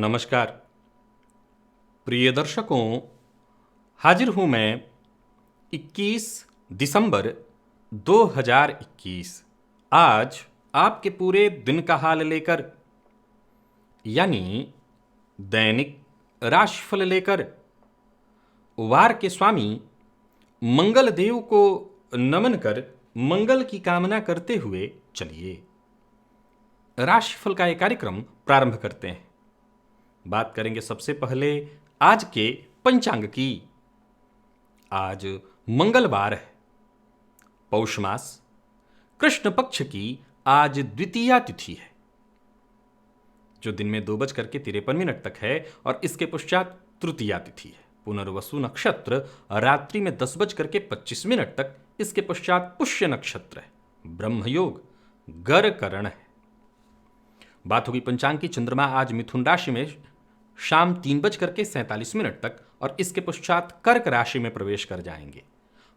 नमस्कार प्रिय दर्शकों, हाजिर हूं मैं 21 दिसंबर 2021। आज आपके पूरे दिन का हाल लेकर, यानी दैनिक राशिफल लेकर, वार के स्वामी मंगल देव को नमन कर मंगल की कामना करते हुए चलिए राशिफल का एक कार्यक्रम प्रारंभ करते हैं। बात करेंगे सबसे पहले आज के पंचांग की। आज मंगलवार है, पौष मास, कृष्ण पक्ष की आज द्वितीया तिथि है, जो दिन में 2:53 तक है, और इसके पश्चात तृतीया तिथि है। पुनर्वसु नक्षत्र रात्रि में 10:25 तक, इसके पश्चात पुष्य नक्षत्र है। ब्रह्मयोग गर करण है। बात होगी पंचांग की। चंद्रमा आज मिथुन राशि में शाम 3:47 तक और इसके पश्चात कर्क राशि में प्रवेश कर जाएंगे,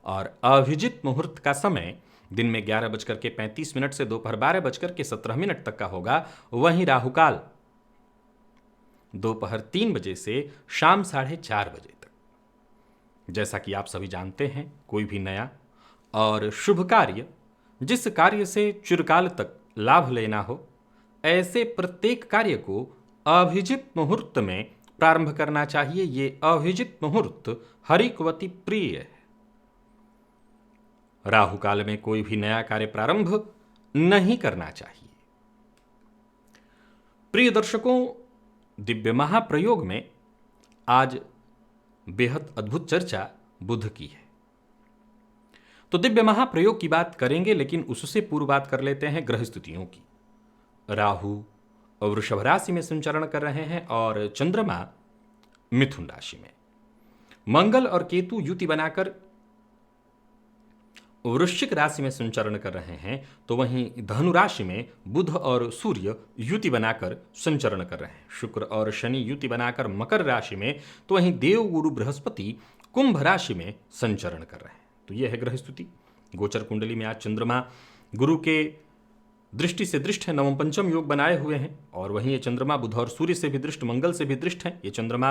और अभिजित मुहूर्त का समय दिन में 11:35 से दोपहर 12:17 तक का होगा। वहीं राहुकाल दोपहर 3 बजे से शाम 4:30 बजे तक। जैसा कि आप सभी जानते हैं, कोई भी नया और शुभ कार्य, जिस कार्य से चिरकाल तक लाभ लेना हो, ऐसे प्रत्येक कार्य को अभिजित मुहूर्त में प्रारंभ करना चाहिए। ये अभिजित मुहूर्त हरिकवती प्रिय है। राहु काल में कोई भी नया कार्य प्रारंभ नहीं करना चाहिए। प्रिय दर्शकों, दिव्य महाप्रयोग में आज बेहद अद्भुत चर्चा बुध की है, तो दिव्य महाप्रयोग की बात करेंगे, लेकिन उससे पूर्व बात कर लेते हैं ग्रह स्थितियों की। राहु वृषभ राशि में संचरण कर रहे हैं और चंद्रमा मिथुन राशि में। मंगल और केतु युति बनाकर वृश्चिक राशि में संचरण कर रहे हैं, तो वहीं धनु राशि में बुध और सूर्य युति बनाकर संचरण कर रहे हैं। शुक्र और शनि युति बनाकर मकर राशि में, तो वहीं देव गुरु बृहस्पति कुंभ राशि में संचरण कर रहे हैं। तो यह है ग्रह स्थिति। गोचर कुंडली में आज चंद्रमा गुरु के दृष्टि से दृष्ट है, नवम पंचम योग बनाए हुए हैं, और वहीं ये चंद्रमा बुध और सूर्य से भी दृष्ट, मंगल से भी दृष्ट है। ये चंद्रमा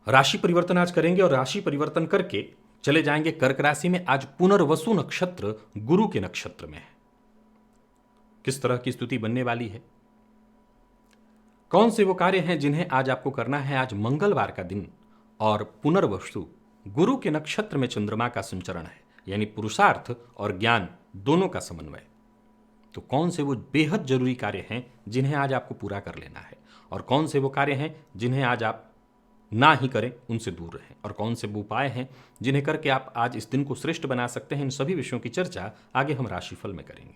राशि परिवर्तन आज करेंगे और राशि परिवर्तन करके चले जाएंगे कर्क राशि में। आज पुनर्वसु नक्षत्र गुरु के नक्षत्र में है। किस तरह की स्थिति बनने वाली है, कौन से वो कार्य हैं जिन्हें आज आपको करना है। आज मंगलवार का दिन और पुनर्वसु गुरु के नक्षत्र में चंद्रमा का संचरण है, यानी पुरुषार्थ और ज्ञान दोनों का समन्वय। तो कौन से वो बेहद जरूरी कार्य हैं जिन्हें आज आपको पूरा कर लेना है, और कौन से वो कार्य हैं जिन्हें आज आप ना ही करें, उनसे दूर रहें, और कौन से वो उपाय हैं जिन्हें करके आप आज इस दिन को श्रेष्ठ बना सकते हैं। इन सभी विषयों की चर्चा आगे हम राशिफल में करेंगे।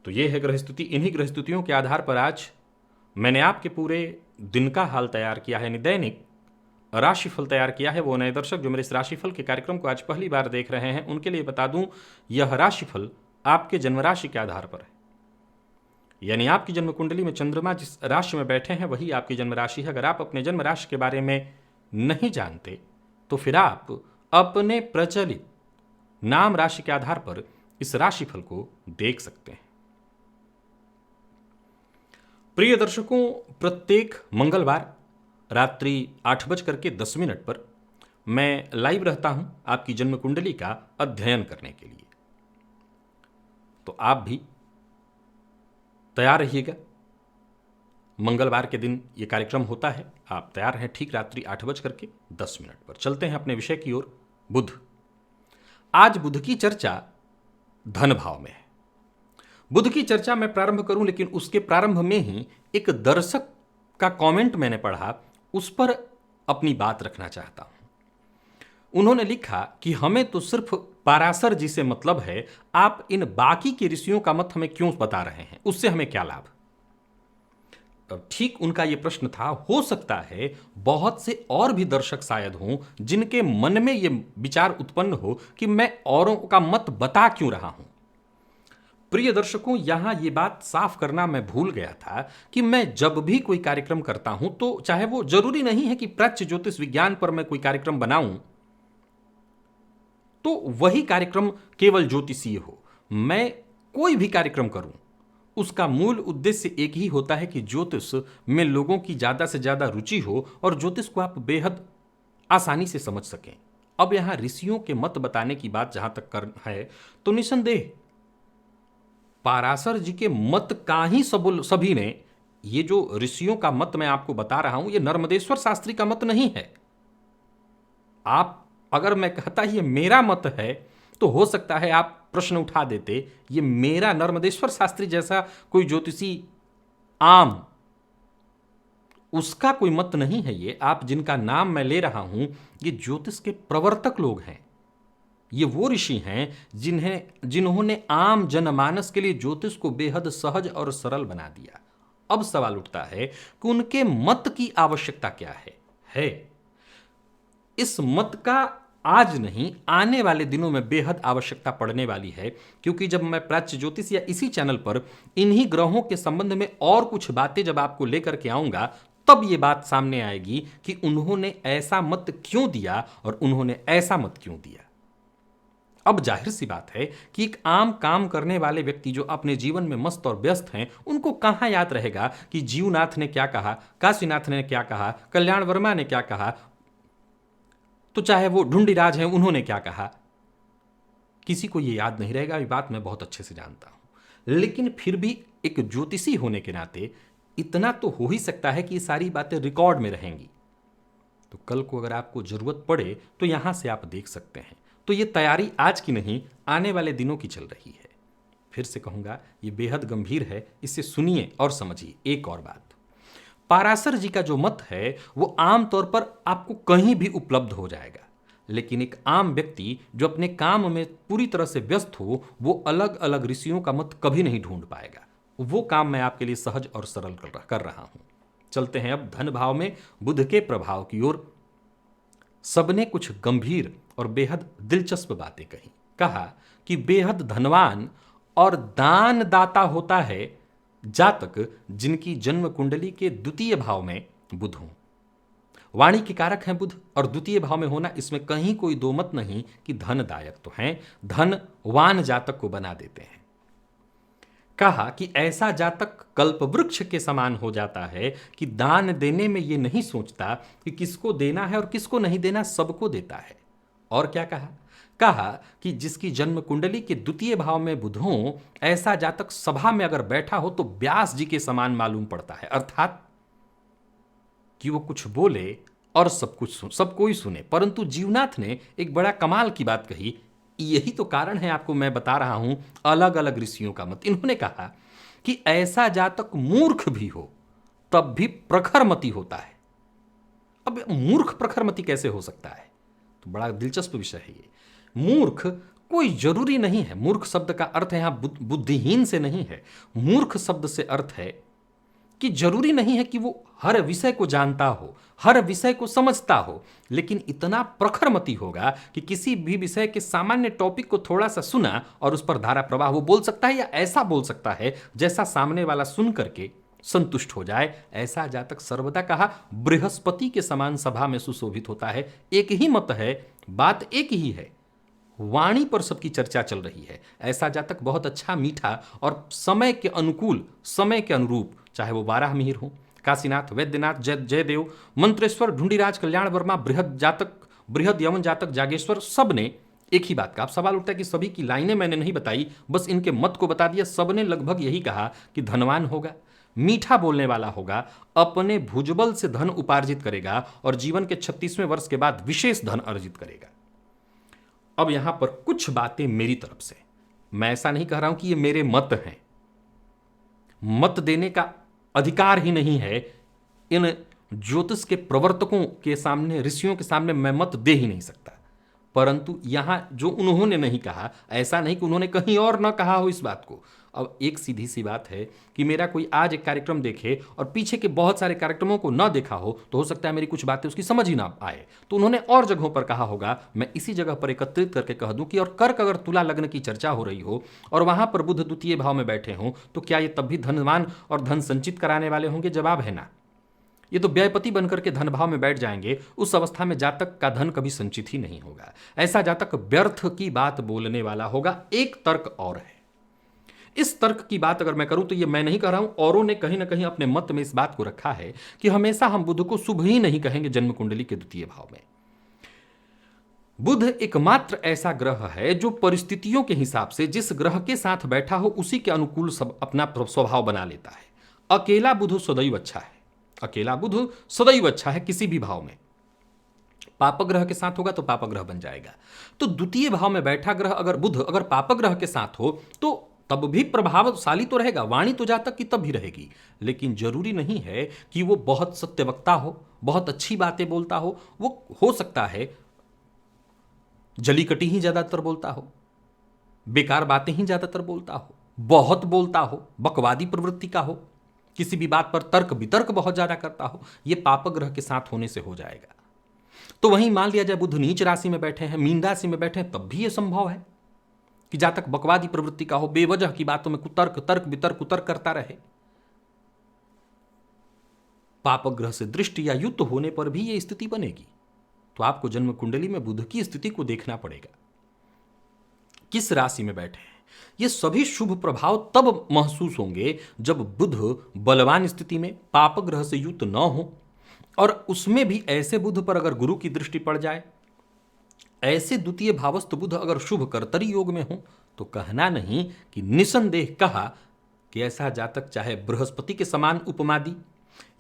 तो ये है ग्रह स्थिति। इन्हीं ग्रह स्थितियों के आधार पर आज मैंने आपके पूरे दिन का हाल तैयार किया है, यानी दैनिक राशिफल तैयार किया है। वो नए दर्शक जो मेरे इस राशिफल के कार्यक्रम को आज पहली बार देख रहे हैं, उनके लिए बता दूं, यह राशिफल आपके जन्म राशि के आधार पर है, यानी आपकी जन्म कुंडली में चंद्रमा जिस राशि में बैठे हैं वही आपकी जन्म राशि है। अगर आप अपने जन्म राशि के बारे में नहीं जानते, तो फिर आप अपने प्रचलित नाम राशि के आधार पर इस राशिफल को देख सकते हैं। प्रिय दर्शकों, प्रत्येक मंगलवार रात्रि 8:10 पर मैं लाइव रहता हूं आपकी जन्म कुंडली का अध्ययन करने के लिए। तो आप भी तैयार रहिएगा। मंगलवार के दिन ये कार्यक्रम होता है। आप तैयार हैं ठीक रात्रि 8:10 पर। चलते हैं अपने विषय की ओर। बुध। आज बुध की चर्चा धन भाव में है। बुध की चर्चा मैं प्रारंभ करूं, लेकिन उसके प्रारंभ में ही एक दर्शक का कमेंट मैंने पढ़ा, उस पर अपनी बात रखना चाहता हूं। उन्होंने लिखा कि हमें तो सिर्फ पाराशर जी से मतलब है, आप इन बाकी के ऋषियों का मत हमें क्यों बता रहे हैं, उससे हमें क्या लाभ। ठीक उनका यह प्रश्न था। हो सकता है बहुत से और भी दर्शक शायद हों जिनके मन में यह विचार उत्पन्न हो कि मैं औरों का मत बता क्यों रहा हूं। प्रिय दर्शकों, यहां यह बात साफ करना मैं भूल गया था कि मैं जब भी कोई कार्यक्रम करता हूं, तो चाहे वो जरूरी नहीं है कि प्राच्य ज्योतिष विज्ञान पर मैं कोई कार्यक्रम बनाऊं तो वही कार्यक्रम केवल ज्योतिषीय हो। मैं कोई भी कार्यक्रम करूं उसका मूल उद्देश्य एक ही होता है कि ज्योतिष में लोगों की ज़्यादा से ज़्यादा रुचि हो और ज्योतिष को आप बेहद आसानी से समझ सकें। अब यहाँ ऋषियों के मत बताने की बात जहाँ तक कर है तो निसंदेह पाराशर जी के मत का ही सभी ने, ये जो ऋषियों का मत मैं आपको बता रहा हूं, ये नर्मदेश्वर शास्त्री का मत नहीं है। आप अगर मैं कहता ये मेरा मत है तो हो सकता है आप प्रश्न उठा देते, ये मेरा नर्मदेश्वर शास्त्री जैसा कोई ज्योतिषी आम उसका कोई मत नहीं है। ये आप जिनका नाम मैं ले रहा हूं ये ज्योतिष के प्रवर्तक लोग हैं। ये वो ऋषि हैं जिन्होंने आम जनमानस के लिए ज्योतिष को बेहद सहज और सरल बना दिया। अब सवाल उठता है कि उनके मत की आवश्यकता क्या है। इस मत का आज नहीं आने वाले दिनों में बेहद आवश्यकता पड़ने वाली है, क्योंकि जब मैं प्राच्य ज्योतिष या इसी चैनल पर इन्हीं ग्रहों के संबंध में और कुछ बातें जब आपको लेकर के आऊंगा तब ये बात सामने आएगी कि उन्होंने ऐसा मत क्यों दिया और उन्होंने ऐसा मत क्यों दिया। अब जाहिर सी बात है कि एक आम काम करने वाले व्यक्ति जो अपने जीवन में मस्त और व्यस्त हैं, उनको कहां याद रहेगा कि जीवनाथ ने क्या कहा, काशीनाथ ने क्या कहा, कल्याण वर्मा ने क्या कहा, तो चाहे वो ढूंढीराज हैं उन्होंने क्या कहा। किसी को ये याद नहीं रहेगा। ये बात मैं बहुत अच्छे से जानता हूं, लेकिन फिर भी एक ज्योतिषी होने के नाते इतना तो हो ही सकता है कि ये सारी बातें रिकॉर्ड में रहेंगी, तो कल को अगर आपको जरूरत पड़े तो यहां से आप देख सकते हैं। तो ये तैयारी आज की नहीं आने वाले दिनों की चल रही है। फिर से कहूंगा ये बेहद गंभीर है, इसे सुनिए और समझिए। एक और बात, पाराशर जी का जो मत है वो आमतौर पर आपको कहीं भी उपलब्ध हो जाएगा, लेकिन एक आम व्यक्ति जो अपने काम में पूरी तरह से व्यस्त हो वो अलग अलग ऋषियों का मत कभी नहीं ढूंढ पाएगा। वो काम मैं आपके लिए सहज और सरल कर रहा हूं। चलते हैं अब धन भाव में बुध के प्रभाव की ओर। सबने कुछ गंभीर और बेहद दिलचस्प बातें कही। कहा कि बेहद धनवान और दानदाता होता है जातक जिनकी जन्म कुंडली के द्वितीय भाव में बुध हो। वाणी के कारक हैं बुध और द्वितीय भाव में होना, इसमें कहीं कोई दो मत नहीं कि धनदायक तो हैं, धनवान जातक को बना देते हैं। कहा कि ऐसा जातक कल्प वृक्ष के समान हो जाता है कि दान देने में यह नहीं सोचता कि किसको देना है और किसको नहीं देना, सबको देता है। और क्या कहा? कहा कि जिसकी जन्म कुंडली के द्वितीय भाव में बुध हो, ऐसा जातक सभा में अगर बैठा हो तो व्यास जी के समान मालूम पड़ता है, अर्थात कि वो कुछ बोले और सब कोई सुने। परंतु जीवनाथ ने एक बड़ा कमाल की बात कही। यही तो कारण है, आपको मैं बता रहा हूं, अलग अलग ऋषियों का मत। इन्होंने कहा कि ऐसा जातक मूर्ख भी हो तब भी प्रखरमती होता है। अब मूर्ख प्रखरमती कैसे हो सकता है? तो बड़ा दिलचस्प विषय है ये। मूर्ख कोई जरूरी नहीं है। मूर्ख शब्द का अर्थ यहां बुद्धिहीन से नहीं है। मूर्ख शब्द से अर्थ है कि जरूरी नहीं है कि वो हर विषय को जानता हो, हर विषय को समझता हो, लेकिन इतना प्रखरमती होगा कि किसी भी विषय के सामान्य टॉपिक को थोड़ा सा सुना और उस पर धारा प्रवाह वो बोल सकता है, या ऐसा बोल सकता है जैसा सामने वाला सुन करके संतुष्ट हो जाए। ऐसा जातक सर्वदा कहा बृहस्पति के समान सभा में सुशोभित होता है। एक ही मत है, बात एक ही है, वाणी पर सबकी चर्चा चल रही है। ऐसा जातक बहुत अच्छा, मीठा और समय के अनुकूल, समय के अनुरूप, चाहे वो 12 मिहिर हो, काशीनाथ, वैद्यनाथ, जयदेव, मंत्रेश्वर, ढूंढीराज, कल्याण वर्मा, बृहद यमन जातक, जागेश्वर, सब ने एक ही बात का। अब सवाल उठता है कि सभी की लाइनें मैंने नहीं बताई, बस इनके मत को बता दिया। सबने लगभग यही कहा कि धनवान होगा, मीठा बोलने वाला होगा, अपने भुजबल से धन उपार्जित करेगा और जीवन के 36वें वर्ष के बाद विशेष धन अर्जित करेगा। अब यहां पर कुछ बातें मेरी तरफ से, मैं ऐसा नहीं कह रहा हूं कि ये मेरे मत हैं। मत देने का अधिकार ही नहीं है इन ज्योतिष के प्रवर्तकों के सामने, ऋषियों के सामने मैं मत दे ही नहीं सकता। परंतु यहां जो उन्होंने नहीं कहा, ऐसा नहीं कि उन्होंने कहीं और न कहा हो इस बात को। अब एक सीधी सी बात है कि मेरा कोई आज एक कार्यक्रम देखे और पीछे के बहुत सारे कार्यक्रमों को न देखा हो, तो हो सकता है मेरी कुछ बातें उसकी समझ ही ना आए। तो उन्होंने और जगहों पर कहा होगा, मैं इसी जगह पर एकत्रित करके कह दूं कि और कर्क अगर तुला लग्न की चर्चा हो रही हो और वहां पर बुध द्वितीय भाव में बैठे हों, तो क्या ये तब भी धनवान और धन संचित कराने वाले होंगे? जवाब है ना। ये तो व्ययपति बनकर के धन भाव में बैठ जाएंगे। उस अवस्था में जातक का धन कभी संचित ही नहीं होगा। ऐसा जातक व्यर्थ की बात बोलने वाला होगा। एक तर्क और है, इस तर्क की बात अगर मैं करूं तो ये मैं नहीं कह रहा हूं, औरों ने कहीं ना कहीं अपने मत में इस बात को रखा है कि हमेशा हम बुध को शुभ ही नहीं कहेंगे जन्म कुंडली के द्वितीय भाव में। बुध एकमात्र ऐसा ग्रह है जो परिस्थितियों के हिसाब से जिस ग्रह के साथ बैठा हो उसी के अनुकूल सब अपना स्वभाव बना लेता है। अकेला बुध सदैव अच्छा है, अकेला बुध सदैव अच्छा है किसी भी भाव में। पाप ग्रह के साथ होगा तो पाप ग्रह बन जाएगा। तो द्वितीय भाव में बैठा ग्रह अगर बुध अगर पाप ग्रह के साथ हो तो तब भी प्रभावशाली तो रहेगा, वाणी तो जातक की तब भी रहेगी, लेकिन जरूरी नहीं है कि वो बहुत सत्यवक्ता हो, बहुत अच्छी बातें बोलता हो हो सकता है जलीकटी ही ज्यादातर बोलता हो, बेकार बातें ही ज्यादातर बोलता हो, बहुत बोलता हो, बकवादी प्रवृत्ति का हो, किसी भी बात पर तर्क वितर्क बहुत ज्यादा करता हो, यह पाप ग्रह के साथ होने से हो जाएगा। तो वहीं मान लिया जाए बुध नीच राशि में बैठे हैं, मीन राशि में बैठे हैं, तब भी यह संभव है कि जातक बकवादी प्रवृत्ति का हो, बेवजह की बातों में कुतर्क तर्क वितर्क कुतर्क करता रहे। पाप ग्रह से दृष्टि या युक्त होने पर भी यह स्थिति बनेगी। तो आपको जन्म कुंडली में बुध की स्थिति को देखना पड़ेगा, किस राशि में बैठे हैं। ये सभी शुभ प्रभाव तब महसूस होंगे जब बुध बलवान स्थिति में पाप ग्रह से युक्त न हो, और उसमें भी ऐसे बुध पर अगर गुरु की दृष्टि पड़ जाए, ऐसे द्वितीय भावस्थ बुध अगर शुभ कर्तरी योग में हो, तो कहना नहीं कि निसंदेह कहा कि ऐसा जातक चाहे बृहस्पति के समान उपमा दी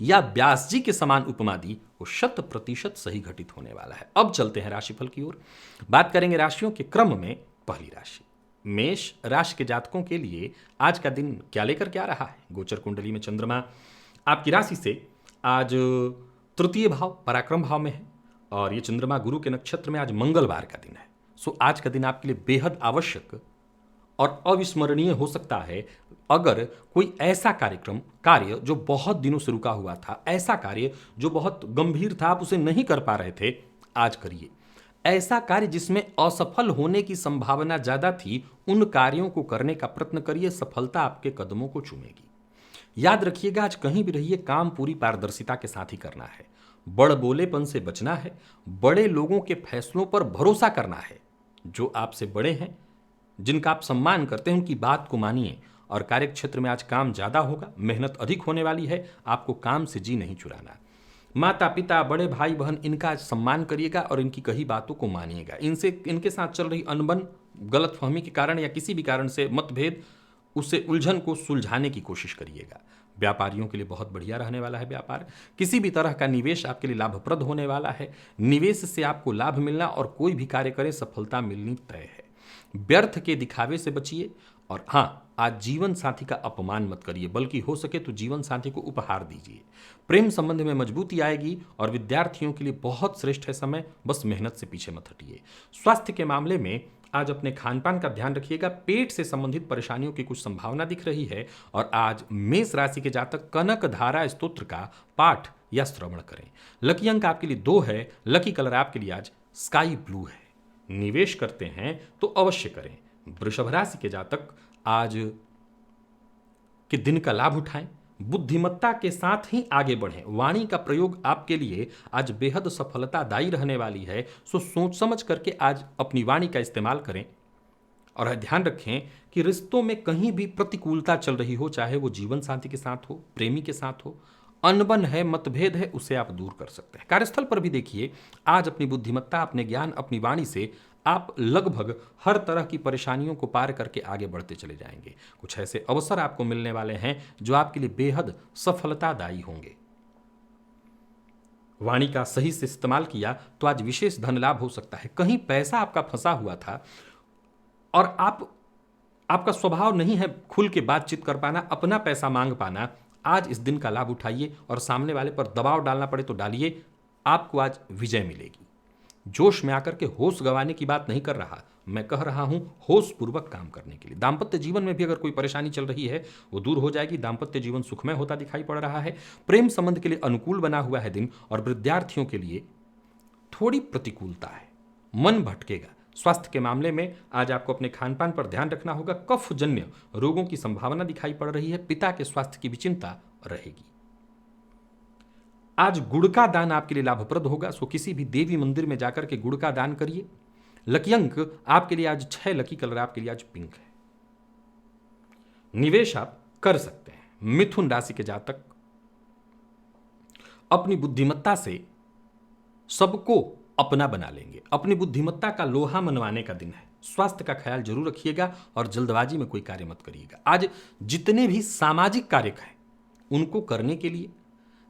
या व्यास जी के समान उपमा दी, वो 100% सही घटित होने वाला है। अब चलते हैं राशिफल की ओर। बात करेंगे राशियों के क्रम में। पहली राशि मेष राशि के जातकों के लिए आज का दिन क्या लेकर क्या रहा है। गोचर कुंडली में चंद्रमा आपकी राशि से आज तृतीय भाव पराक्रम भाव में है, और ये चंद्रमा गुरु के नक्षत्र में आज मंगलवार का दिन है। सो आज का दिन आपके लिए बेहद आवश्यक और अविस्मरणीय हो सकता है। अगर कोई ऐसा कार्य जो बहुत दिनों से रुका हुआ था, ऐसा कार्य जो बहुत गंभीर था, आप उसे नहीं कर पा रहे थे, आज करिए। ऐसा कार्य जिसमें असफल होने की संभावना ज्यादा थी, उन कार्यों को करने का प्रयत्न करिए, सफलता आपके कदमों को चूमेगी। याद रखिएगा, आज कहीं भी रहिए, काम पूरी पारदर्शिता के साथ ही करना है। बड़ बोलेपन से बचना है, बड़े लोगों के फैसलों पर भरोसा करना है। जो आपसे बड़े हैं, जिनका आप सम्मान करते हैं, उनकी बात को मानिए। और कार्य क्षेत्र में आज काम ज्यादा होगा, मेहनत अधिक होने वाली है, आपको काम से जी नहीं चुराना। माता पिता बड़े भाई बहन इनका आज सम्मान करिएगा और इनकी कही बातों को मानिएगा। इनके साथ चल रही अनबन, गलतफहमी के कारण या किसी भी कारण से मतभेद, उससे उलझन को सुलझाने की कोशिश करिएगा। व्यापारियों के लिए बहुत बढ़िया रहने वाला है व्यापार। किसी भी तरह का निवेश आपके लिए लाभप्रद होने वाला है। निवेश से आपको लाभ मिलना और कोई भी कार्य करें सफलता मिलनी तय है। व्यर्थ के दिखावे से बचिए। और हाँ, आज जीवन साथी का अपमान मत करिए, बल्कि हो सके तो जीवन साथी को उपहार दीजिए। प्रेम संबंध में मजबूती आएगी और विद्यार्थियों के लिए बहुत श्रेष्ठ है समय, बस मेहनत से पीछे मत हटिए। स्वास्थ्य के मामले में आज अपने खान पान का ध्यान रखिएगा। पेट से संबंधित परेशानियों की कुछ संभावना दिख रही है। और आज मेष राशि के जातक कनक धारा स्तोत्र का पाठ या श्रवण करें। लकी अंक आपके लिए 2 है। लकी कलर आपके लिए आज स्काई ब्लू है। निवेश करते हैं तो अवश्य करें। वृषभ राशि के जातक आज के दिन का लाभ उठाएं, बुद्धिमत्ता के साथ ही आगे बढ़ें। वाणी का प्रयोग आपके लिए आज बेहद सफलतादायी रहने वाली है। सो सोच समझ करके आज अपनी वाणी का इस्तेमाल करें। और ध्यान रखें कि रिश्तों में कहीं भी प्रतिकूलता चल रही हो, चाहे वो जीवन साथी के साथ हो, प्रेमी के साथ हो, अनबन है, मतभेद है, उसे आप दूर कर सकते हैं। कार्यस्थल पर भी देखिए, आज अपनी बुद्धिमत्ता, अपने ज्ञान, अपनी वाणी से आप लगभग हर तरह की परेशानियों को पार करके आगे बढ़ते चले जाएंगे। कुछ ऐसे अवसर आपको मिलने वाले हैं जो आपके लिए बेहद सफलतादायी होंगे। वाणी का सही से इस्तेमाल किया तो आज विशेष धन लाभ हो सकता है। कहीं पैसा आपका फंसा हुआ था और आपका स्वभाव नहीं है खुल के बातचीत कर पाना, अपना पैसा मांग पाना, आज इस दिन का लाभ उठाइए और सामने वाले पर दबाव डालना पड़े तो डालिए, आपको आज विजय मिलेगी। जोश में आकर के होश गंवाने की बात नहीं कर रहा, मैं कह रहा हूं होश पूर्वक काम करने के लिए। दाम्पत्य जीवन में भी अगर कोई परेशानी चल रही है वो दूर हो जाएगी। दाम्पत्य जीवन सुखमय होता दिखाई पड़ रहा है। प्रेम संबंध के लिए अनुकूल बना हुआ है दिन। और विद्यार्थियों के लिए थोड़ी प्रतिकूलता है, मन भटकेगा। स्वास्थ्य के मामले में आज आपको अपने खान पान पर ध्यान रखना होगा। कफ जन्य रोगों की संभावना दिखाई पड़ रही है। पिता के स्वास्थ्य की भी चिंता रहेगी। आज गुड़ का दान आपके लिए लाभप्रद होगा। सो किसी भी देवी मंदिर में जाकर के गुड़ का दान करिए। लकी अंक आपके लिए आज 6, लकी कलर आपके लिए आज पिंक है। निवेश आप कर सकते हैं। मिथुन राशि के जातक अपनी बुद्धिमत्ता से सबको अपना बना लेंगे। अपनी बुद्धिमत्ता का लोहा मनवाने का दिन है। स्वास्थ्य का ख्याल जरूर रखिएगा और जल्दबाजी में कोई कार्य मत करिएगा। आज जितने भी सामाजिक कार्य हैं उनको करने के लिए,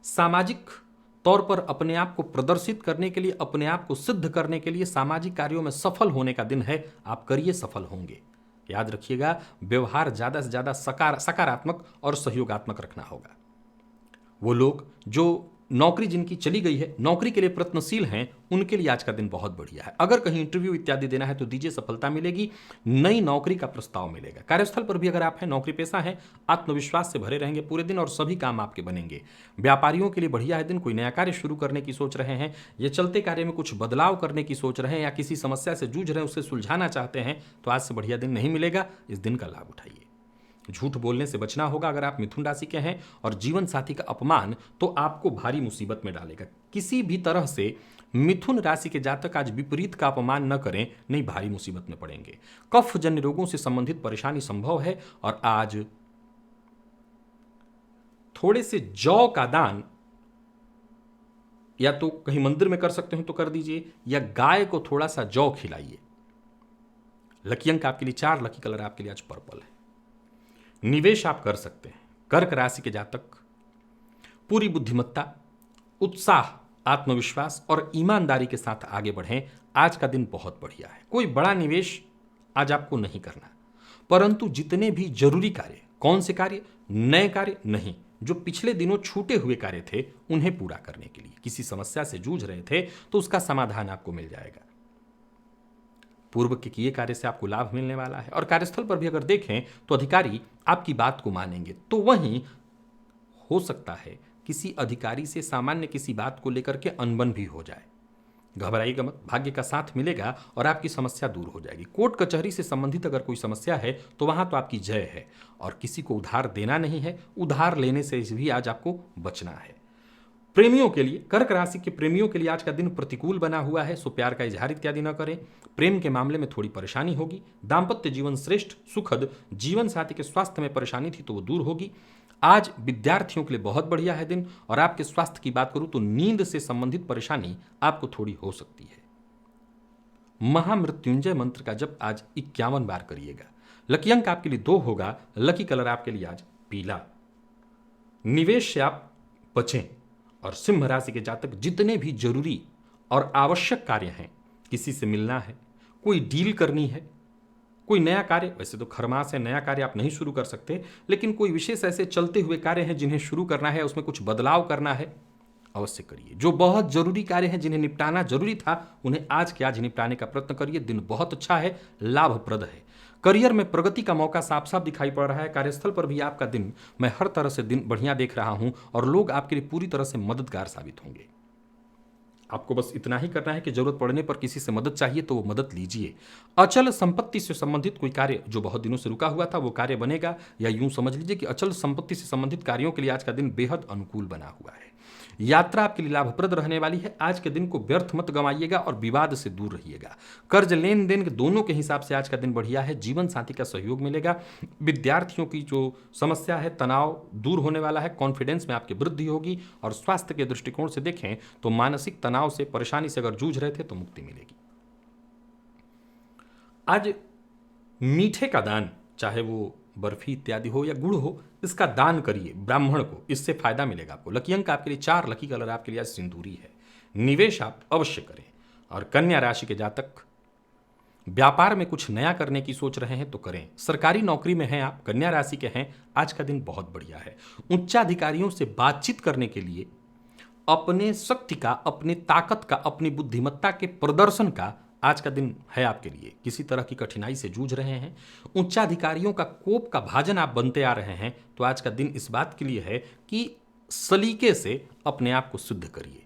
सामाजिक तौर पर अपने आप को प्रदर्शित करने के लिए, अपने आप को सिद्ध करने के लिए, सामाजिक कार्यों में सफल होने का दिन है। आप करिए, सफल होंगे। याद रखिएगा, व्यवहार ज्यादा से ज्यादा सकारात्मक और सहयोगात्मक रखना होगा। वो लोग जो नौकरी जिनकी चली गई है, नौकरी के लिए प्रयत्नशील हैं, उनके लिए आज का दिन बहुत बढ़िया है। अगर कहीं इंटरव्यू इत्यादि देना है तो दीजिए, सफलता मिलेगी। नई नौकरी का प्रस्ताव मिलेगा। कार्यस्थल पर भी अगर आप हैं, नौकरी पेशा है, आत्मविश्वास से भरे रहेंगे पूरे दिन और सभी काम आपके बनेंगे। व्यापारियों के लिए बढ़िया है दिन। कोई नया कार्य शुरू करने की सोच रहे हैं या चलते कार्य में कुछ बदलाव करने की सोच रहे हैं या किसी समस्या से जूझ रहे हैं, उसे सुलझाना चाहते हैं, तो आज से बढ़िया दिन नहीं मिलेगा। इस दिन का लाभ उठाइए। झूठ बोलने से बचना होगा अगर आप मिथुन राशि के हैं। और जीवन साथी का अपमान तो आपको भारी मुसीबत में डालेगा। किसी भी तरह से मिथुन राशि के जातक आज विपरीत का अपमान न करें, नहीं भारी मुसीबत में पड़ेंगे। कफ जन्य रोगों से संबंधित परेशानी संभव है। और आज थोड़े से जौ का दान या तो कहीं मंदिर में कर सकते हो तो कर दीजिए, या गाय को थोड़ा सा जौ खिलाइए। लकी अंक आपके लिए 4, लकी कलर आपके लिए आज पर्पल है। निवेश आप कर सकते हैं। कर्क राशि के जातक पूरी बुद्धिमत्ता, उत्साह, आत्मविश्वास और ईमानदारी के साथ आगे बढ़ें। आज का दिन बहुत बढ़िया है। कोई बड़ा निवेश आज आपको नहीं करना, परंतु जितने भी जरूरी कार्य, कौन से कार्य, नए कार्य नहीं, जो पिछले दिनों छूटे हुए कार्य थे, उन्हें पूरा करने के लिए किसी समस्या से जूझ रहे थे तो उसका समाधान आपको मिल जाएगा। पूर्व के किए कार्य से आपको लाभ मिलने वाला है। और कार्यस्थल पर भी अगर देखें तो अधिकारी आपकी बात को मानेंगे। तो वहीं हो सकता है किसी अधिकारी से सामान्य किसी बात को लेकर के अनबन भी हो जाए। घबराइएगा मत, भाग्य का साथ मिलेगा और आपकी समस्या दूर हो जाएगी। कोर्ट कचहरी से संबंधित अगर कोई समस्या है तो वहां तो आपकी जय है। और किसी को उधार देना नहीं है, उधार लेने से भी आज आपको बचना है। प्रेमियों के लिए, कर्क राशि के प्रेमियों के लिए आज का दिन प्रतिकूल बना हुआ है, सो प्यार का इजहार इत्यादि न करें। प्रेम के मामले में थोड़ी परेशानी होगी। दाम्पत्य जीवन श्रेष्ठ सुखद। जीवन साथी के स्वास्थ्य में परेशानी थी तो वो दूर होगी। आज विद्यार्थियों के लिए बहुत बढ़िया है दिन। और आपके स्वास्थ्य की बात करूं तो नींद से संबंधित परेशानी आपको थोड़ी हो सकती है। महामृत्युंजय मंत्र का जप आज 51 बार करिएगा। लकी अंक आपके लिए 2 होगा। लकी कलर आपके लिए आज पीला। निवेश से आप बचें। और सिंह राशि के जातक जितने भी जरूरी और आवश्यक कार्य हैं, किसी से मिलना है, कोई डील करनी है, कोई नया कार्य, वैसे तो खरमास है, नया कार्य आप नहीं शुरू कर सकते, लेकिन कोई विशेष ऐसे चलते हुए कार्य हैं जिन्हें शुरू करना है, उसमें कुछ बदलाव करना है, अवश्य करिए। जो बहुत जरूरी कार्य हैं जिन्हें निपटाना जरूरी था, उन्हें आज के आज निपटाने का प्रयत्न करिए। दिन बहुत अच्छा है, लाभप्रद है। करियर में प्रगति का मौका साफ साफ दिखाई पड़ रहा है। कार्यस्थल पर भी आपका दिन मैं हर तरह से दिन बढ़िया देख रहा हूं और लोग आपके लिए पूरी तरह से मददगार साबित होंगे। आपको बस इतना ही करना है कि जरूरत पड़ने पर किसी से मदद चाहिए तो वो मदद लीजिए। अचल संपत्ति से संबंधित कोई कार्य जो बहुत दिनों से रुका हुआ था वो कार्य बनेगा, या यूं समझ लीजिए कि अचल संपत्ति से संबंधित कार्यों के लिए आज का दिन बेहद अनुकूल बना हुआ है। यात्रा आपके लिए लाभप्रद रहने वाली है। आज के दिन को व्यर्थ मत गंवाइएगा और विवाद से दूर रहिएगा। कर्ज लेन देन के दोनों के हिसाब से आज का दिन बढ़िया है। जीवन साथी का सहयोग मिलेगा। विद्यार्थियों की जो समस्या है, तनाव दूर होने वाला है। कॉन्फिडेंस में आपकी वृद्धि होगी। और स्वास्थ्य के दृष्टिकोण से देखें तो मानसिक तनाव से, परेशानी से अगर जूझ रहे थे तो मुक्ति मिलेगी। आज मीठे का दान, चाहे वो बर्फी इत्यादि हो या गुड़ हो, इसका दान करिए ब्राह्मण को, इससे फायदा मिलेगा आपको। लकी अंक आपके लिए 4, लकी कलर आपके लिए सिंदूरी है। निवेश आप अवश्य करें। और कन्या राशि के जातक व्यापार में कुछ नया करने की सोच रहे हैं तो करें। सरकारी नौकरी में हैं आप, कन्या राशि के हैं, आज का दिन बहुत बढ़िया है। उच्चाधिकारियों से बातचीत करने के लिए अपने शक्ति का, अपनी ताकत का, अपनी बुद्धिमत्ता के प्रदर्शन का आज का दिन है आपके लिए। किसी तरह की कठिनाई से जूझ रहे हैं, उच्चाधिकारियों का कोप का भाजन आप बनते आ रहे हैं, तो आज का दिन इस बात के लिए है कि सलीके से अपने आप को सिद्ध करिए।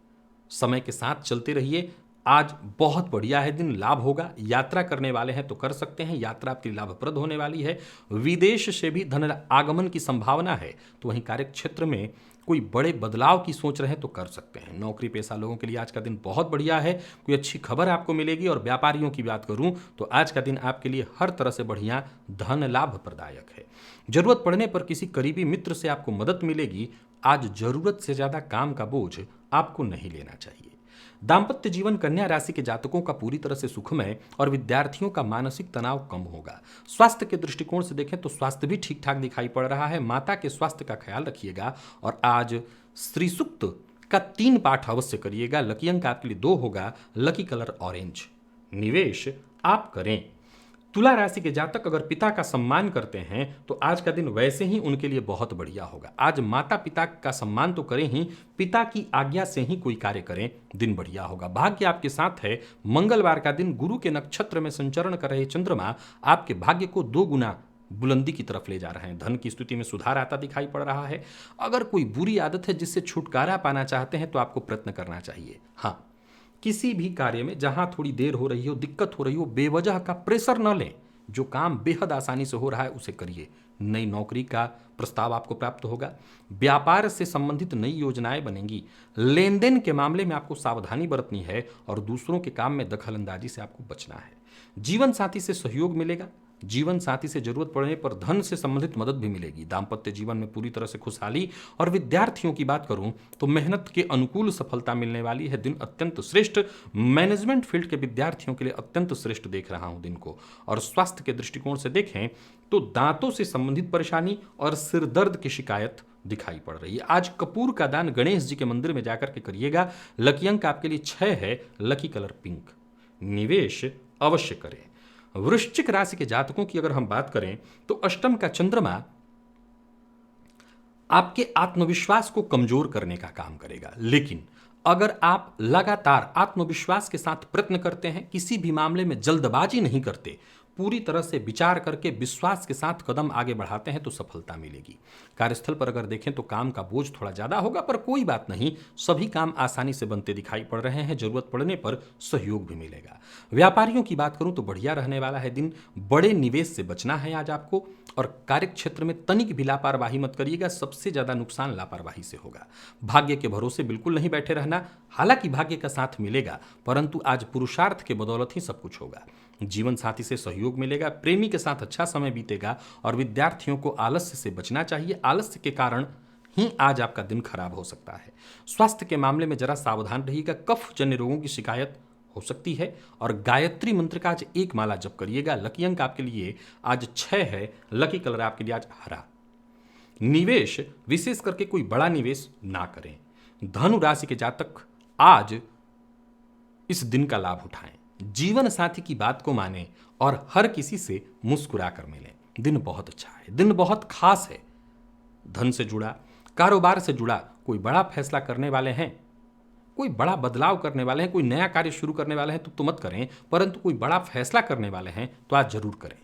समय के साथ चलते रहिए। आज बहुत बढ़िया है दिन, लाभ होगा। यात्रा करने वाले हैं तो कर सकते हैं, यात्रा आपकी लाभप्रद होने वाली है। विदेश से भी धन आगमन की संभावना है। तो वहीं कार्यक्षेत्र में कोई बड़े बदलाव की सोच रहे हैं तो कर सकते हैं। नौकरी पेशा लोगों के लिए आज का दिन बहुत बढ़िया है, कोई अच्छी खबर आपको मिलेगी। और व्यापारियों की बात करूं तो आज का दिन आपके लिए हर तरह से बढ़िया धन लाभ प्रदायक है। जरूरत पड़ने पर किसी करीबी मित्र से आपको मदद मिलेगी। आज जरूरत से ज्यादा काम का बोझ आपको नहीं लेना चाहिए। दाम्पत्य जीवन कन्या राशि के जातकों का पूरी तरह से सुखमय और विद्यार्थियों का मानसिक तनाव कम होगा। स्वास्थ्य के दृष्टिकोण से देखें तो स्वास्थ्य भी ठीक ठाक दिखाई पड़ रहा है। माता के स्वास्थ्य का ख्याल रखिएगा और आज श्री सूक्त का 3 पाठ अवश्य करिएगा। लकी अंक आपके लिए 2 होगा। Lucky colour orange. निवेश आप करें। तुला राशि के जातक अगर पिता का सम्मान करते हैं तो आज का दिन वैसे ही उनके लिए बहुत बढ़िया होगा। आज माता पिता का सम्मान तो करें ही, पिता की आज्ञा से ही कोई कार्य करें, दिन बढ़िया होगा। भाग्य आपके साथ है। मंगलवार का दिन गुरु के नक्षत्र में संचरण कर रहे चंद्रमा आपके भाग्य को 2 गुना बुलंदी की तरफ ले जा रहे हैं। धन की स्थिति में सुधार आता दिखाई पड़ रहा है। अगर कोई बुरी आदत है जिससे छुटकारा पाना चाहते हैं तो आपको प्रयत्न करना चाहिए। हाँ, किसी भी कार्य में जहां थोड़ी देर हो रही हो, दिक्कत हो रही हो, बेवजह का प्रेशर न लें। जो काम बेहद आसानी से हो रहा है उसे करिए। नई नौकरी का प्रस्ताव आपको प्राप्त होगा। व्यापार से संबंधित नई योजनाएं बनेंगी। लेन देन के मामले में आपको सावधानी बरतनी है और दूसरों के काम में दखल अंदाजी से आपको बचना है। जीवन साथी से सहयोग मिलेगा। जीवन साथी से जरूरत पड़ने पर धन से संबंधित मदद भी मिलेगी। दाम्पत्य जीवन में पूरी तरह से खुशहाली। और विद्यार्थियों की बात करूं तो मेहनत के अनुकूल सफलता मिलने वाली है। दिन अत्यंत श्रेष्ठ। मैनेजमेंट फील्ड के विद्यार्थियों के लिए अत्यंत श्रेष्ठ देख रहा हूं दिन को। और स्वास्थ्य के दृष्टिकोण से देखें तो दांतों से संबंधित परेशानी और सिर दर्द की शिकायत दिखाई पड़ रही है। आज कपूर का दान गणेश जी के मंदिर में जाकर के करिएगा। लकी अंक आपके लिए 6 है। Lucky colour pink. निवेश अवश्य करें। वृश्चिक राशि के जातकों की अगर हम बात करें तो अष्टम का चंद्रमा आपके आत्मविश्वास को कमजोर करने का काम करेगा। लेकिन अगर आप लगातार आत्मविश्वास के साथ प्रयत्न करते हैं, किसी भी मामले में जल्दबाजी नहीं करते, पूरी तरह से विचार करके विश्वास के साथ कदम आगे बढ़ाते हैं तो सफलता मिलेगी। कार्यस्थल पर अगर देखें तो काम का बोझ थोड़ा ज्यादा होगा, पर कोई बात नहीं, सभी काम आसानी से बनते दिखाई पड़ रहे हैं। जरूरत पड़ने पर सहयोग भी मिलेगा। व्यापारियों की बात करूं तो बढ़िया रहने वाला है दिन। बड़े निवेश से बचना है आज आपको। और कार्य क्षेत्र में तनिक भी लापरवाही मत करिएगा। सबसे ज्यादा नुकसान लापरवाही से होगा। भाग्य के भरोसे बिल्कुल नहीं बैठे रहना। हालांकि भाग्य का साथ मिलेगा, परंतु आज पुरुषार्थ के बदौलत ही सब कुछ होगा। जीवन साथी से सहयोग मिलेगा। प्रेमी के साथ अच्छा समय बीतेगा। और विद्यार्थियों को आलस्य से बचना चाहिए। आलस्य के कारण ही आज आपका दिन खराब हो सकता है। स्वास्थ्य के मामले में जरा सावधान रहिएगा। कफ जन्य रोगों की शिकायत हो सकती है। और गायत्री मंत्र का आज 1 माला जप करिएगा। लकी अंक आपके लिए आज 6 है। लकी कलर आपके लिए आज हरा। निवेश विशेष करके कोई बड़ा निवेश ना करें। धनु राशि के जातक आज इस दिन का लाभ उठाएं। जीवन साथी की बात को माने और हर किसी से मुस्कुरा कर मिलें। दिन बहुत अच्छा है। दिन बहुत खास है। धन से जुड़ा, कारोबार से जुड़ा कोई बड़ा फैसला करने वाले हैं, कोई बड़ा बदलाव करने वाले हैं, कोई नया कार्य शुरू करने वाले हैं तो मत करें, परंतु कोई बड़ा फैसला करने वाले हैं तो आज जरूर करें।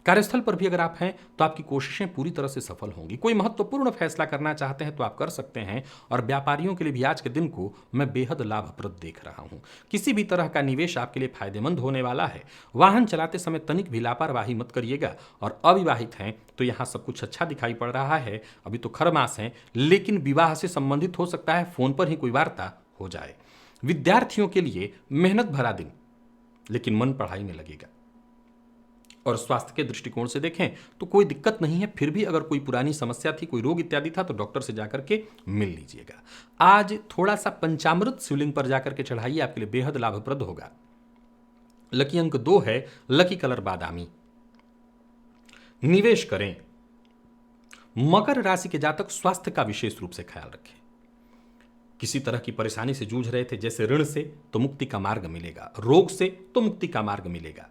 कार्यस्थल पर भी अगर आप हैं तो आपकी कोशिशें पूरी तरह से सफल होंगी। कोई महत्वपूर्ण फैसला करना चाहते हैं तो आप कर सकते हैं। और व्यापारियों के लिए भी आज के दिन को मैं बेहद लाभप्रद देख रहा हूं। किसी भी तरह का निवेश आपके लिए फायदेमंद होने वाला है। वाहन चलाते समय तनिक भी लापरवाही मत करिएगा। और अविवाहित हैं तो यहां सब कुछ अच्छा दिखाई पड़ रहा है। अभी तो खर मास है, लेकिन विवाह से संबंधित हो सकता है फोन पर ही कोई वार्ता हो जाए। विद्यार्थियों के लिए मेहनत भरा दिन, लेकिन मन पढ़ाई में लगेगा। और स्वास्थ्य के दृष्टिकोण से देखें तो कोई दिक्कत नहीं है। फिर भी अगर कोई पुरानी समस्या थी, कोई रोग इत्यादि था तो डॉक्टर से जाकर के मिल लीजिएगा। आज थोड़ा सा पंचामृत शिवलिंग पर जाकर के चढ़ाइए, आपके लिए बेहद लाभप्रद होगा। लकी अंक 2 है। लकी कलर बादामी। निवेश करें। मकर राशि के जातक स्वास्थ्य का विशेष रूप से ख्याल रखें। किसी तरह की परेशानी से जूझ रहे थे, जैसे ऋण से, तो मुक्ति का मार्ग मिलेगा। रोग से तो मुक्ति का मार्ग मिलेगा।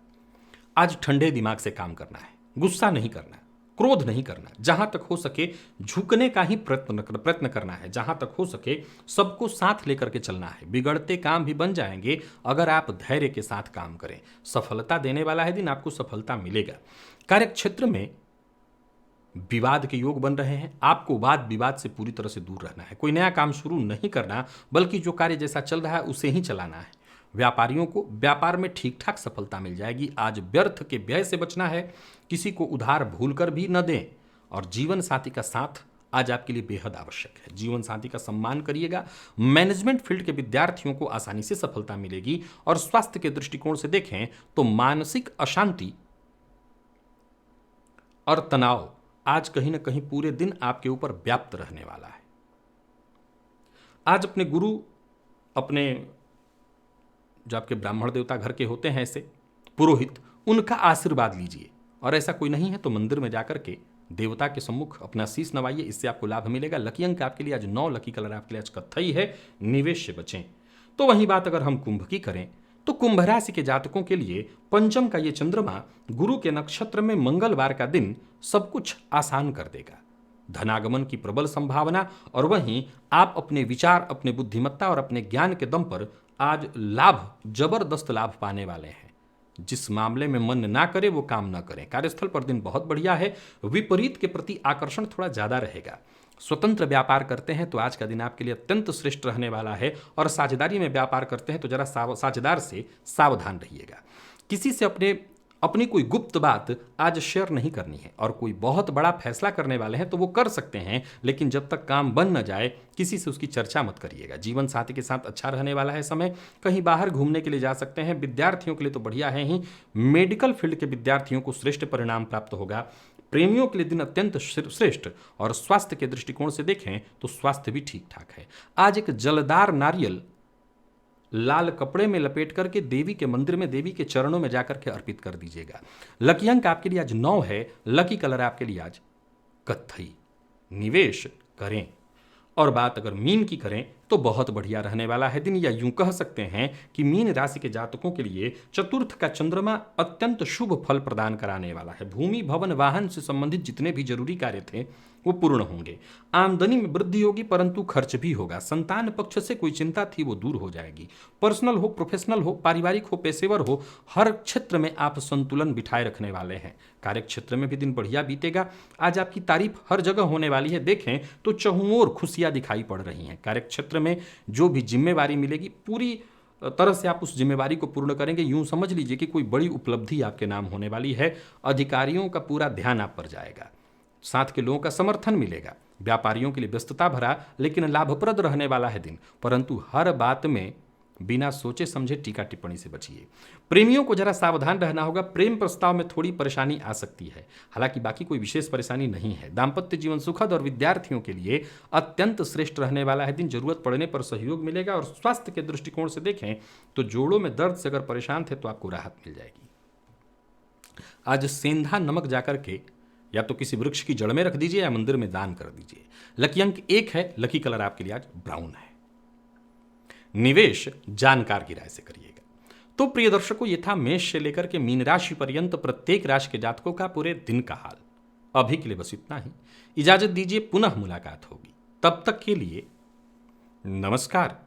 आज ठंडे दिमाग से काम करना है। गुस्सा नहीं करना, क्रोध नहीं करना। जहां तक हो सके झुकने का ही प्रयत्न करना है। जहां तक हो सके सबको साथ लेकर के चलना है। बिगड़ते काम भी बन जाएंगे अगर आप धैर्य के साथ काम करें। सफलता देने वाला है दिन, आपको सफलता मिलेगा। कार्य क्षेत्र में विवाद के योग बन रहे हैं। आपको वाद विवाद से पूरी तरह से दूर रहना है। कोई नया काम शुरू नहीं करना, बल्कि जो कार्य जैसा चल रहा है उसे ही चलाना है। व्यापारियों को व्यापार में ठीक ठाक सफलता मिल जाएगी। आज व्यर्थ के व्यय से बचना है। किसी को उधार भूलकर भी न दें। और जीवन साथी का साथ आज आपके लिए बेहद आवश्यक है। जीवन साथी का सम्मान करिएगा। मैनेजमेंट फील्ड के विद्यार्थियों को आसानी से सफलता मिलेगी। और स्वास्थ्य के दृष्टिकोण से देखें तो मानसिक अशांति और तनाव आज कहीं ना कहीं पूरे दिन आपके ऊपर व्याप्त रहने वाला है। आज अपने गुरु, अपने जो आपके ब्राह्मण देवता घर के होते हैं ऐसे पुरोहित, उनका आशीर्वाद लीजिए। और ऐसा कोई नहीं है तो मंदिर में जाकर के देवता के सम्मुख अपना शीश नवाइए, इससे आपको लाभ मिलेगा। लकी अंक आपके लिए आज 9, लकी कलर आपके लिए आज कत्थई है। निवेश से बचें। तो वहीं बात अगर हम कुंभ की करें तो कुंभ राशि के जातकों के लिए पंचम का ये चंद्रमा गुरु के नक्षत्र में मंगलवार का दिन सब कुछ आसान कर देगा। धनागमन की प्रबल संभावना, और वहीं आप अपने विचार, अपने बुद्धिमत्ता और अपने ज्ञान के दम पर आज लाभ, जबरदस्त लाभ पाने वाले हैं। जिस मामले में मन ना करे वो काम ना करें। कार्यस्थल पर दिन बहुत बढ़िया है। विपरीत के प्रति आकर्षण थोड़ा ज्यादा रहेगा। स्वतंत्र व्यापार करते हैं तो आज का दिन आपके लिए अत्यंत श्रेष्ठ रहने वाला है। और साझेदारी में व्यापार करते हैं तो जरा साझेदार से सावधान रहिएगा। किसी से अपनी कोई गुप्त बात आज शेयर नहीं करनी है। और कोई बहुत बड़ा फैसला करने वाले हैं तो वो कर सकते हैं, लेकिन जब तक काम बन न जाए किसी से उसकी चर्चा मत करिएगा। जीवन साथी के साथ अच्छा रहने वाला है समय। कहीं बाहर घूमने के लिए जा सकते हैं। विद्यार्थियों के लिए तो बढ़िया है ही। मेडिकल फील्ड के विद्यार्थियों को श्रेष्ठ परिणाम प्राप्त होगा। प्रेमियों के लिए दिन अत्यंत श्रेष्ठ। और स्वास्थ्य के दृष्टिकोण से देखें तो स्वास्थ्य भी ठीक ठाक है। आज एक जलदार नारियल लाल कपड़े में लपेट करके देवी के मंदिर में, देवी के चरणों में जाकर के अर्पित कर दीजिएगा। लकी अंक आपके लिए आज 9 है। लकी कलर आपके लिए आज कत्थई। निवेश करें। और बात अगर मीन की करें तो बहुत बढ़िया रहने वाला है दिन। या यूं कह सकते हैं कि मीन राशि के जातकों के लिए चतुर्थ का चंद्रमा अत्यंत शुभ फल प्रदान कराने वाला है। भूमि, भवन, वाहन से संबंधित जितने भी जरूरी कार्य थे वो पूर्ण होंगे। आमदनी में वृद्धि होगी परंतु खर्च भी होगा। संतान पक्ष से कोई चिंता थी वो दूर हो जाएगी। पर्सनल हो, प्रोफेशनल हो, पारिवारिक हो, पेशेवर हो, हर क्षेत्र में आप संतुलन बिठाए रखने वाले हैं। कार्य क्षेत्र में भी दिन बढ़िया बीतेगा। आज आपकी तारीफ हर जगह होने वाली है। देखें तो चहुओर खुशियां दिखाई पड़ रही हैं। कार्य क्षेत्र में जो भी जिम्मेवारी मिलेगी पूरी तरह से आप उस जिम्मेवारी को पूर्ण करेंगे। यूं समझ लीजिए कि कोई बड़ी उपलब्धि आपके नाम होने वाली है। अधिकारियों का पूरा ध्यान आप पर जाएगा। साथ के लोगों का समर्थन मिलेगा। व्यापारियों के लिए व्यस्तता भरा लेकिन लाभप्रद रहने वाला है दिन। परंतु हर बात में बिना सोचे समझे टीका टिप्पणी से बचिए। प्रेमियों को जरा सावधान रहना होगा। प्रेम प्रस्ताव में थोड़ी परेशानी आ सकती है, हालांकि बाकी कोई विशेष परेशानी नहीं है। दाम्पत्य जीवन सुखद और विद्यार्थियों के लिए अत्यंत श्रेष्ठ रहने वाला है दिन। जरूरत पड़ने पर सहयोग मिलेगा। और स्वास्थ्य के दृष्टिकोण से देखें तो जोड़ों में दर्द से अगर परेशान थे तो आपको राहत मिल जाएगी। आज सेंधा नमक जाकर के या तो किसी वृक्ष की जड़ में रख दीजिए या मंदिर में दान कर दीजिए। लकी अंक 1 है। लकी कलर आपके लिए आज ब्राउन है। निवेश जानकार की राय से करिएगा। तो प्रिय दर्शकों, ये था मेष से लेकर के मीन राशि पर्यंत प्रत्येक राशि के जातकों का पूरे दिन का हाल। अभी के लिए बस इतना ही। इजाजत दीजिए, पुनः मुलाकात होगी। तब तक के लिए नमस्कार।